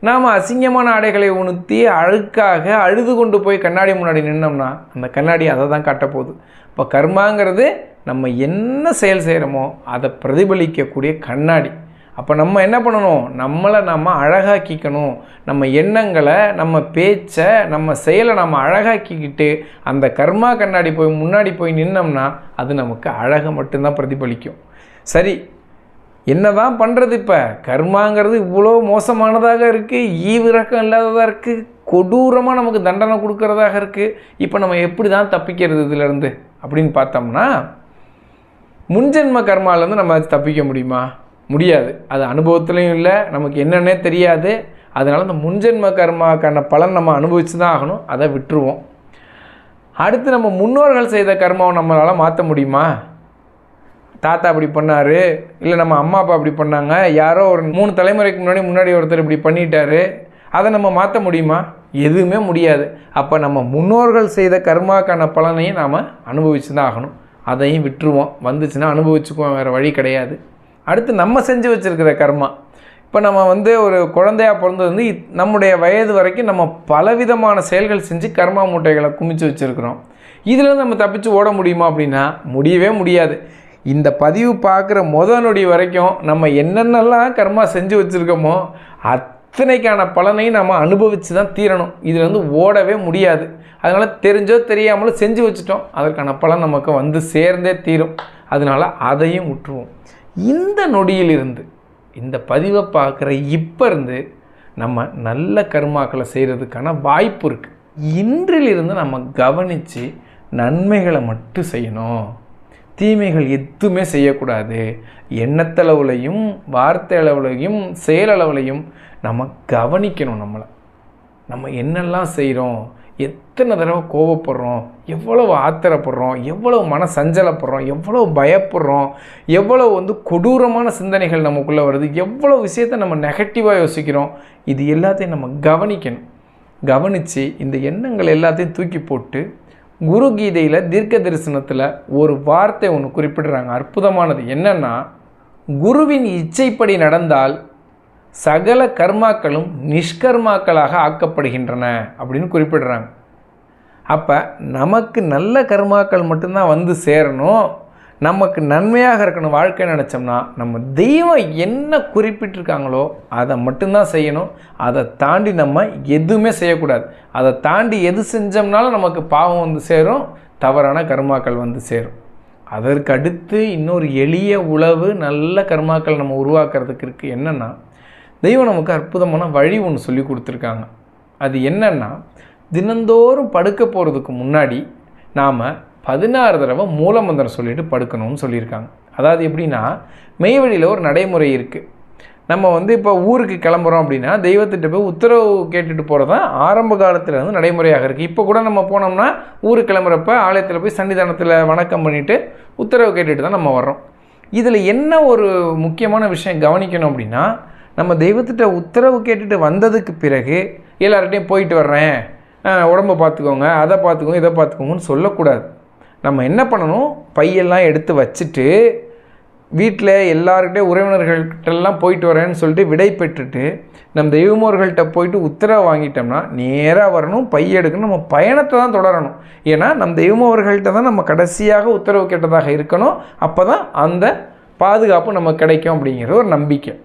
நாம் அசிங்கமான ஆடைகளை உணர்த்தி அழுக்காக அழுது கொண்டு போய் கண்ணாடி முன்னாடி நின்னோம்னா அந்த கண்ணாடி அதை தான் காட்டப்போகுது. இப்போ கர்மாங்கிறது நம்ம என்ன செயல் செய்கிறோமோ அதை பிரதிபலிக்கக்கூடிய கண்ணாடி. அப்போ நம்ம என்ன பண்ணணும், நம்மளை நம்ம அழகாக்கிக்கணும். நம்ம எண்ணங்களை, நம்ம பேச்சை, நம்ம செயலை நம்ம அழகாக்கிக்கிட்டு அந்த கர்மா கண்ணாடி போய் முன்னாடி போய் நின்னோம்னா அது நமக்கு அழகை மட்டும்தான் பிரதிபலிக்கும். சரி, என்ன தான் பண்ணுறது? இப்போ கர்மாங்கிறது இவ்வளோ மோசமானதாக இருக்குது, ஈவிரக்கம் இல்லாததாக இருக்குது, கொடூரமாக நமக்கு தண்டனை கொடுக்கறதாக இருக்குது. இப்போ நம்ம எப்படி தான் தப்பிக்கிறது இதிலேருந்து அப்படின்னு பார்த்தோம்னா, முன்ஜென்ம கர்மாலேருந்து நம்ம தப்பிக்க முடியுமா? முடியாது. அது அனுபவத்துலேயும் இல்லை, நமக்கு என்னென்னே தெரியாது. அதனால் அந்த முன்ஜென்ம கர்மாக்கான பலன் நம்ம அனுபவித்து தான் ஆகணும், அதை விட்டுருவோம். அடுத்து நம்ம முன்னோர்கள் செய்த கர்மாவை நம்மளால் மாற்ற முடியுமா? தாத்தா அப்படி பண்ணார், இல்லை நம்ம அம்மா அப்பா அப்படி பண்ணாங்க, யாரோ ஒரு 3 தலைமுறைக்கு முன்னாடி ஒருத்தர் இப்படி பண்ணிட்டாரு, அதை நம்ம மாற்ற முடியுமா? எதுவுமே முடியாது. அப்போ நம்ம முன்னோர்கள் செய்த கர்மாக்கான பலனையும் நாம் அனுபவித்து தான் ஆகணும். அதையும் விட்டுருவோம், வந்துச்சுன்னா அனுபவிச்சுக்குவோம், வேறு வழி கிடையாது. அடுத்து நம்ம செஞ்சு வச்சுருக்கிற கர்மா. இப்போ நம்ம ஒரு குழந்தையாக பிறந்தது நம்முடைய வயது வரைக்கும் நம்ம பலவிதமான செயல்கள் செஞ்சு கர்மா மூட்டைகளை குமிச்சு வச்சுருக்கிறோம். இதில் நம்ம தப்பிச்சு ஓட முடியுமா அப்படின்னா முடியவே முடியாது. இந்த பதிவு பார்க்குற நொடி வரைக்கும் நம்ம என்னென்னலாம் கர்மா செஞ்சு வச்சுருக்கோமோ அத்தனைக்கான பலனையும் நம்ம அனுபவித்து தான் தீரணும். இதில் ஓடவே முடியாது. அதனால் தெரிஞ்சோ தெரியாமலோ செஞ்சு வச்சுட்டோம், அதற்கான பலன் நமக்கு சேர்ந்தே தீரும். அதனால் அதையும் விட்டுருவோம். இந்த நொடியிலிருந்து, இந்த பதிவை பார்க்குற இப்போ இருந்து நம்ம நல்ல கர்மாக்களை செய்கிறதுக்கான வாய்ப்பு இருக்குது. இன்றிலிருந்து நம்ம கவனித்து நன்மைகளை மட்டும் செய்யணும், தீமைகள் எதுவுமே செய்யக்கூடாது. எண்ணத்தளவுலையும் வார்த்தை அளவுலையும் செயலளவுலையும் நம்ம கவனிக்கணும். நம்ம என்னெல்லாம் செய்கிறோம், எத்தனை தடவை கோவப்படுறோம், எவ்வளவு ஆத்திரப்படுறோம், எவ்வளவு மன சஞ்சலப்படுறோம், எவ்வளோ பயப்படுறோம், எவ்வளோ கொடூரமான சிந்தனைகள் நமக்குள்ளே வருது, எவ்வளோ விஷயத்தை நம்ம நெகட்டிவாக யோசிக்கிறோம், இது எல்லாத்தையும் நம்ம கவனிக்கணும். கவனித்து இந்த எண்ணங்கள் எல்லாத்தையும் தூக்கி போட்டு குரு கீதையில் தீர்க்க தரிசனத்தில் ஒரு வார்த்தை ஒன்று குறிப்பிடுறாங்க, அற்புதமானது. என்னென்னா, குருவின் இச்சைப்படி நடந்தால் சகல கர்மாக்களும் நிஷ்கர்மாக்களாக ஆக்கப்படுகின்றன அப்படின்னு குறிப்பிடுறாங்க. அப்போ நமக்கு நல்ல கர்மாக்கள் மட்டும்தான் சேரணும், நமக்கு நன்மையாக இருக்கணும் வாழ்க்கை நினச்சோம்னா நம்ம தெய்வம் என்ன குறிப்பிட்டிருக்காங்களோ அதை மட்டும்தான் செய்யணும். அதை தாண்டி நம்ம எதுவுமே செய்யக்கூடாது. அதை தாண்டி எது செஞ்சோம்னாலும் நமக்கு பாவம் வந்து சேரும், தவறான கர்மாக்கள் வந்து சேரும். அதற்கு அடுத்து இன்னொரு எளிய உளவு நல்ல கர்மாக்கள் நம்ம உருவாக்குறதுக்கு இருக்குது. என்னென்னா, தெய்வம் நமக்கு அற்புதமான வழி ஒன்று சொல்லி கொடுத்துருக்காங்க. அது என்னென்னா, தினந்தோறும் படுக்க போகிறதுக்கு முன்னாடி நாம் 16 தடவை மூலமந்திரம் சொல்லிட்டு படுக்கணும்னு சொல்லியிருக்காங்க. அதாவது எப்படின்னா, மெய் வழியில் ஒரு நடைமுறை இருக்குது. நம்ம வந்து இப்போ ஊருக்கு கிளம்புறோம் அப்படின்னா தெய்வத்திட்ட போய் உத்தரவு கேட்டுட்டு போகிறது தான் ஆரம்ப காலத்தில் வந்து நடைமுறையாக இருக்குது. இப்போ கூட நம்ம போனோம்னா ஊருக்கு கிளம்புறப்ப ஆலயத்தில் போய் சன்னிதானத்தில் வணக்கம் பண்ணிவிட்டு உத்தரவு கேட்டுட்டு தான் நம்ம வர்றோம். இதில் என்ன ஒரு முக்கியமான விஷயம் கவனிக்கணும் அப்படின்னா, நம்ம தெய்வத்திட்ட உத்தரவு கேட்டுட்டு வந்ததுக்கு பிறகு எல்லார்கிட்டையும் போயிட்டு வர்றேன், உடம்பை பார்த்துக்கோங்க, அதை பார்த்துக்கோங்க, இதை பார்த்துக்கோங்கன்னு சொல்லக்கூடாது. நம்ம என்ன பண்ணணும், பையெல்லாம் எடுத்து வச்சுட்டு வீட்டில் எல்லாருக்கிட்டே உறவினர்கள்கிட்டெல்லாம் போயிட்டு வரேன்னு சொல்லிட்டு விடை பெற்றுட்டு நம்ம தெய்வமோர்கள்ட்ட போயிட்டு உத்தரவு வாங்கிட்டோம்னா நேராக வரணும், பைய எடுக்கணும், நம்ம பயணத்தை தான் தொடரணும். ஏன்னா நம்ம தெய்வமோர்கள்ட்ட தான் நம்ம கடைசியாக உத்தரவு கேட்டதாக இருக்கணும். அப்போ தான் அந்த பாதுகாப்பு நமக்கு கிடைக்கும் அப்படிங்கிறது ஒரு நம்பிக்கை.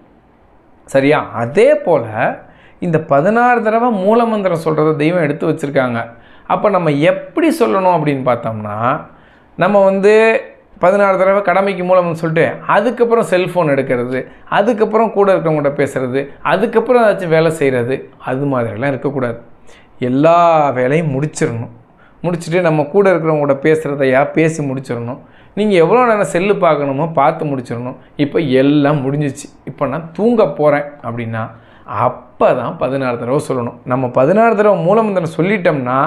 சரியா? அதே போல் இந்த 16 தடவை மூலமந்திரம் சொல்கிறத தெய்வம் எடுத்து வச்சுருக்காங்க. அப்போ நம்ம எப்படி சொல்லணும் அப்படின்னு பார்த்தோம்னா, நம்ம வந்து 16 தடவை கடமைக்கு மூலம்னு சொல்லிட்டு அதுக்கப்புறம் செல்ஃபோன் எடுக்கிறது, அதுக்கப்புறம் கூட இருக்கிறவங்கள்ட்ட பேசுகிறது, அதுக்கப்புறம் ஏதாச்சும் வேலை செய்கிறது, அது மாதிரிலாம் இருக்கக்கூடாது. எல்லா வேலையும் முடிச்சிடணும். முடிச்சுட்டு நம்ம கூட இருக்கிறவங்கள்ட்ட பேசுகிறதையா பேசி முடிச்சிடணும். நீங்கள் எவ்வளோ நேரம் செல்லு பார்க்கணுமோ பார்த்து முடிச்சிடணும். இப்போ எல்லாம் முடிஞ்சிச்சு, இப்போ நான் தூங்க போகிறேன் அப்படின்னா அப்போ தான் 16 தடவை சொல்லணும். நம்ம 16 தடவை மூலமந்திரம் சொல்லிட்டோம்னா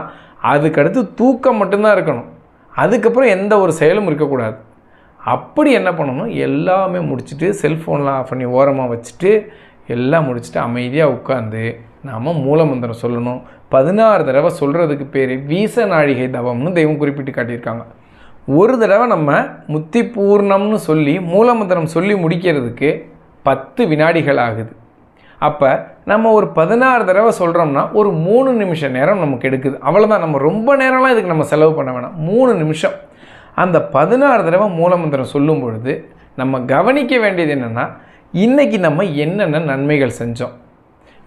அதுக்கடுத்து தூக்கம் மட்டும்தான் இருக்கணும். அதுக்கப்புறம் எந்த ஒரு செயலும் இருக்கக்கூடாது. அப்படி என்ன பண்ணணும், எல்லாமே முடிச்சுட்டு செல்ஃபோன்லாம் ஆஃப் பண்ணி ஓரமாக வச்சுட்டு எல்லாம் முடிச்சுட்டு அமைதியாக உட்காந்து நாம் மூலமந்திரம் சொல்லணும். 16 தடவை சொல்கிறதுக்கு பேர் வீச நாழிகை தவம்னு தெய்வம் குறிப்பிட்டு காட்டியிருக்காங்க. ஒரு தடவை நம்ம முத்தி பூர்ணம்னு சொல்லி மூலமந்திரம் சொல்லி முடிக்கிறதுக்கு 10 வினாடிகள் ஆகுது. அப்போ நம்ம ஒரு 16 தடவை சொல்கிறோம்னா ஒரு 3 நிமிஷம் நேரம் நமக்கு எடுக்குது. அவ்வளோதான். நம்ம ரொம்ப நேரம்லாம் இதுக்கு நம்ம செலவு பண்ண வேணாம், 3 நிமிஷம். அந்த 16 தடவை மூலமந்திரம் சொல்லும் பொழுது நம்ம கவனிக்க வேண்டியது என்னென்னா, இன்றைக்கி நம்ம என்னென்ன நன்மைகள் செஞ்சோம்,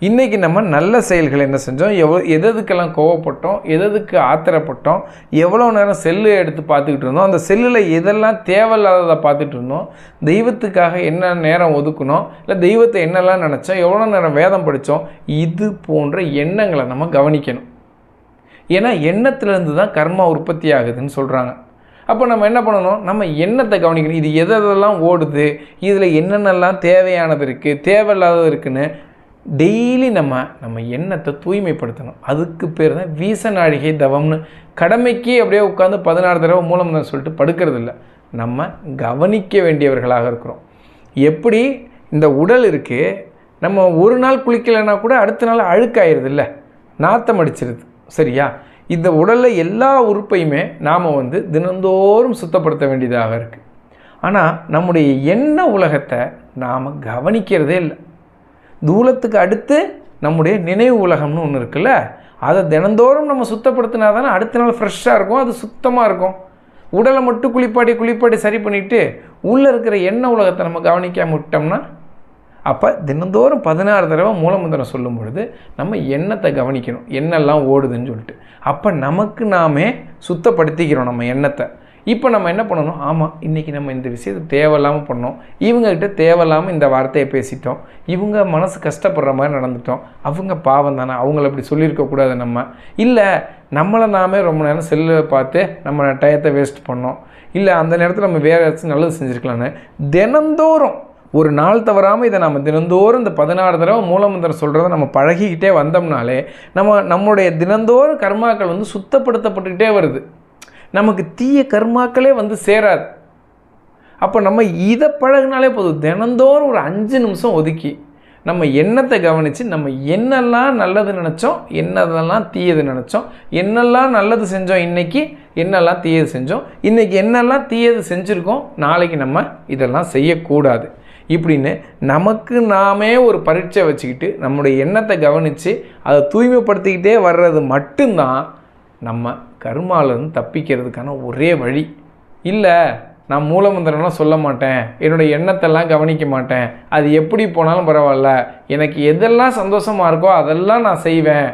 இன்றைக்கி நம்ம நல்ல செயல்கள் என்ன செஞ்சோம், எதுக்கெல்லாம் கோவப்பட்டோம், எதுக்கு ஆத்திரப்பட்டோம், எவ்வளோ நேரம் செல்லு எடுத்து பார்த்துக்கிட்டு இருந்தோம், அந்த செல்லில் எதெல்லாம் தேவையில்லாததை பார்த்துட்டு இருந்தோம், தெய்வத்துக்காக என்ன நேரம் ஒதுக்கணும், இல்லை தெய்வத்தை என்னெல்லாம் நினச்சோம், எவ்வளோ நேரம் வேதம் படித்தோம், இது போன்ற எண்ணங்களை நம்ம கவனிக்கணும். ஏன்னா எண்ணத்துலேருந்து தான் கர்மா உற்பத்தி ஆகுதுன்னு சொல்கிறாங்க. அப்போ நம்ம என்ன பண்ணணும், நம்ம எண்ணத்தை கவனிக்கணும். இது எதெல்லாம் ஓடுது, இதில் என்னென்னலாம் தேவையானது இருக்குது, தேவையில்லாதது இருக்குன்னு டெய்லி நம்ம எண்ணத்தை தூய்மைப்படுத்தணும். அதுக்கு பேர் தான் வீச நாழிகை தவம்னு. கடமைக்கு அப்படியே உட்காந்து 16 தடவை மூலமந்திரம் சொல்லிட்டு படுக்கிறது இல்லை, நம்ம கவனிக்க வேண்டியவர்களாக இருக்கிறோம். எப்படி இந்த உடல் இருக்குது, நம்ம ஒரு நாள் குளிக்கலைன்னா கூட அடுத்த நாள் அழுக்காயிருது இல்லை, நாத்தம் அடிச்சிருது. சரியா? இந்த உடலில் எல்லா உறுப்பையுமே நாம் வந்து தினந்தோறும் சுத்தப்படுத்த வேண்டியதாக இருக்குது. ஆனால் நம்முடைய எண்ண உலகத்தை நாம் கவனிக்கிறதே இல்லை. தூலத்துக்கு அடுத்து நம்முடைய நினைவு உலகம்னு ஒன்று இருக்குல்ல, அதை தினந்தோறும் நம்ம சுத்தப்படுத்தினா தானே அடுத்த நாள் ஃப்ரெஷ்ஷாக இருக்கும், அது சுத்தமாக இருக்கும். உடலை மட்டும் குளிப்பாட்டி சரி பண்ணிவிட்டு உள்ளே இருக்கிற எண்ண உலகத்தை நம்ம கவனிக்காமல் விட்டோம்னா, அப்போ தினந்தோறும் 16 தடவை மூலமந்திரம் சொல்லும் பொழுது நம்ம எண்ணத்தை கவனிக்கணும், எண்ணெல்லாம் ஓடுதுன்னு சொல்லிட்டு. அப்போ நமக்கு நாமே சுத்தப்படுத்திக்கிறோம் நம்ம எண்ணத்தை. இப்போ நம்ம என்ன பண்ணணும், ஆமாம் இன்றைக்கி நம்ம இந்த விஷயத்தை தேவையில்லாமல் பண்ணோம், இவங்ககிட்ட தேவையில்லாமல் இந்த வார்த்தையை பேசிட்டோம், இவங்க மனசு கஷ்டப்படுற மாதிரி நடந்துட்டோம், அவங்க பாவம் தானே, அவங்கள அப்படி சொல்லியிருக்கக்கூடாது. நம்ம இல்லை நம்மளை நாமே ரொம்ப நேரம் செல்லை பார்த்து நம்ம டயத்தை வேஸ்ட் பண்ணோம், இல்லை அந்த நேரத்தில் நம்ம வேறு ஏதாச்சும் நல்லது செஞ்சுருக்கலான்னு தினந்தோறும் ஒரு நாள் தவறாமல் இதை நம்ம தினந்தோறும் இந்த 16 தடவை மூலமந்திரம் சொல்கிறத நம்ம பழகிக்கிட்டே வந்தோம்னாலே நம்மளுடைய தினந்தோறும் கர்மாக்கள் வந்து சுத்தப்படுத்தப்பட்டுக்கிட்டே வருது. நமக்கு தீய கர்மாக்களே வந்து சேராது. அப்போ நம்ம இதை பழகினாலே போதும். தினந்தோறும் ஒரு 5 நிமிஷம் ஒதுக்கி நம்ம எண்ணத்தை கவனித்து நம்ம என்னெல்லாம் நல்லது நினச்சோம், என்னதெல்லாம் தீயது நினச்சோம், என்னெல்லாம் நல்லது செஞ்சோம், இன்றைக்கி என்னெல்லாம் தீயது செஞ்சோம், இன்றைக்கி என்னெல்லாம் தீயது செஞ்சுருக்கோம், நாளைக்கு நம்ம இதெல்லாம் செய்யக்கூடாது இப்படின்னு நமக்கு நாமே ஒரு பரீட்சை வச்சுக்கிட்டு நம்முடைய எண்ணத்தை கவனித்து அதை தூய்மைப்படுத்திக்கிட்டே வர்றது மட்டும்தான் நம்ம கர்மாவிலேருந்து தப்பிக்கிறதுக்கான ஒரே வழி. இல்லை நான் மூலமந்திரம்லாம் சொல்ல மாட்டேன், என்னோடய எண்ணத்தெல்லாம் கவனிக்க மாட்டேன், அது எப்படி போனாலும் பரவாயில்ல, எனக்கு எதெல்லாம் சந்தோஷமாக இருக்கோ அதெல்லாம் நான் செய்வேன்,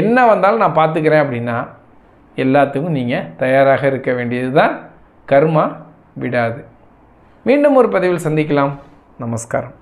என்ன வந்தாலும் நான் பார்த்துக்கிறேன் அப்படின்னா எல்லாத்துக்கும் நீங்கள் தயாராக இருக்க வேண்டியது தான். கர்மா விடாது. மீண்டும் ஒரு பதிவில் சந்திக்கலாம். நமஸ்காரம்.